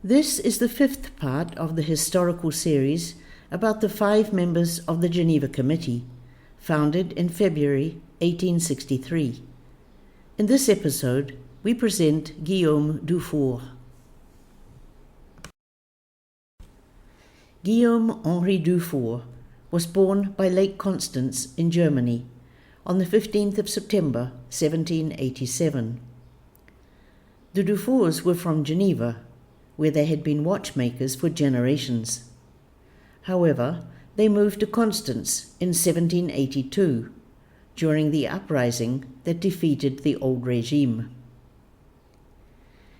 This is the fifth part of the historical series about the 5 members of the Geneva Committee, founded in February 1863. In this episode, we present Guillaume DUFOUR. Guillaume Henri DUFOUR was born by Lake Constance in Germany on the 15th of September 1787. The DUFOURs were from Geneva, where they had been watchmakers for generations. However, they moved to Constance in 1782, during the uprising that defeated the old regime.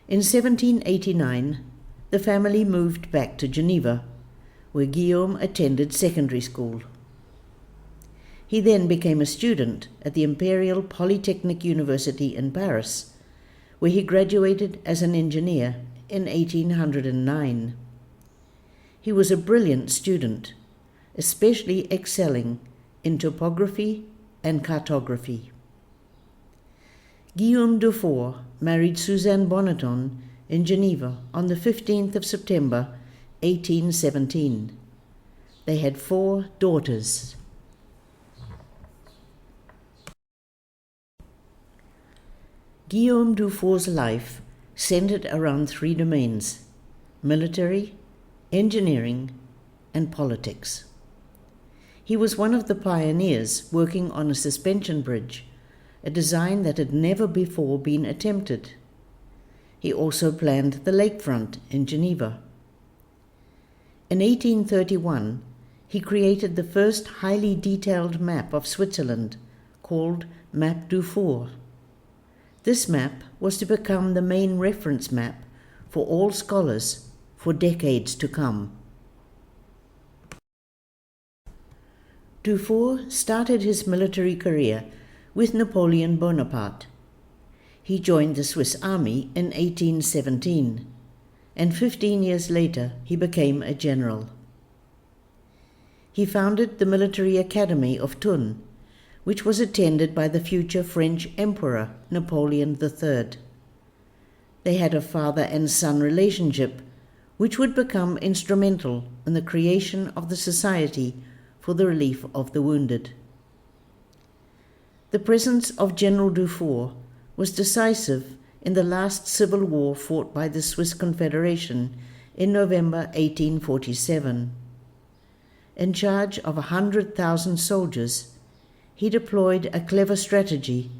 In 1789, the family moved back to Geneva, where Guillaume attended secondary school. He then became a student at the Imperial Polytechnic University in Paris, where he graduated as an engineer in 1809. He was a brilliant student, especially excelling in topography and cartography. Guillaume DUFOUR married Suzanne Bonneton in Geneva on the 15th of September 1817. They had 4 daughters. Guillaume DUFOUR's life centered around 3 domains: military, engineering, and politics. He was one of the pioneers working on a suspension bridge, a design that had never before been attempted. He also planned the lakefront in Geneva. In 1831, he created the first highly detailed map of Switzerland, called Map DUFOUR. This map was to become the main reference map for all scholars for decades to come. DUFOUR started his military career with Napoleon Bonaparte. He joined the Swiss Army in 1817, and 15 years later he became a general. He founded the Military Academy of Thun, which was attended by the future French Emperor Napoleon III. They had a father and son relationship, which would become instrumental in the creation of the Society for the Relief of the Wounded. The presence of General DUFOUR was decisive in the last civil war fought by the Swiss Confederation in November 1847. In charge of 100,000 soldiers, he deployed a clever strategy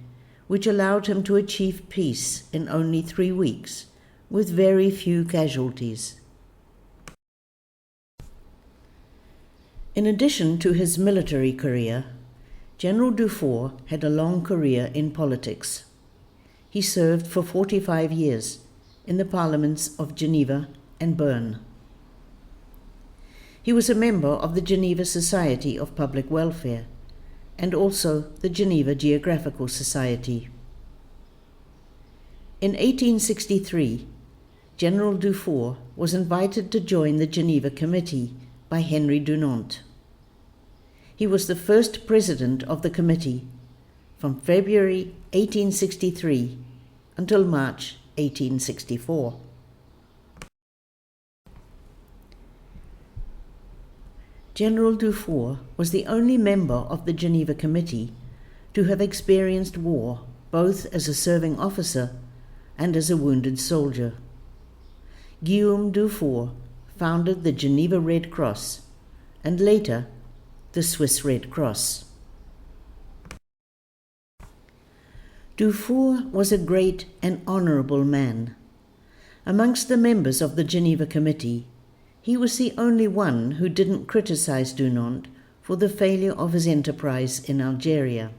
which allowed him to achieve peace in only 3 weeks, with very few casualties. In addition to his military career, General DUFOUR had a long career in politics. He served for 45 years in the parliaments of Geneva and Bern. He was a member of the Geneva Society of Public Welfare and also the Geneva Geographical Society. In 1863, General DUFOUR was invited to join the Geneva Committee by Henry Dunant. He was the first president of the committee from February 1863 until March 1864. General DUFOUR was the only member of the Geneva Committee to have experienced war both as a serving officer and as a wounded soldier. Guillaume DUFOUR founded the Geneva Red Cross and later the Swiss Red Cross. DUFOUR was a great and honorable man. Amongst the members of the Geneva Committee, he was the only one who didn't criticize Dunant for the failure of his enterprise in Algeria.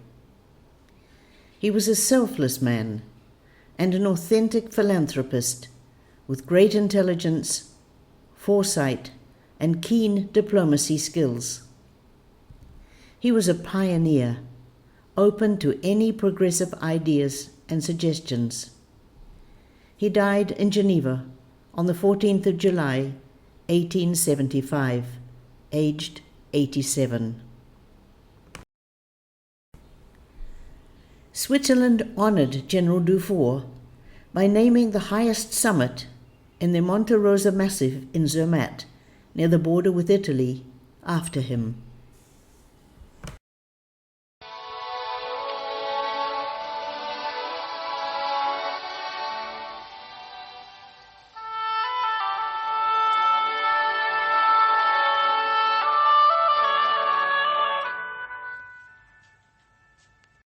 He was a selfless man and an authentic philanthropist with great intelligence, foresight, and keen diplomacy skills. He was a pioneer, open to any progressive ideas and suggestions. He died in Geneva on the 14th of July, 1875, aged 87. Switzerland honored General DUFOUR by naming the highest summit in the Monte Rosa Massif in Zermatt, near the border with Italy, after him.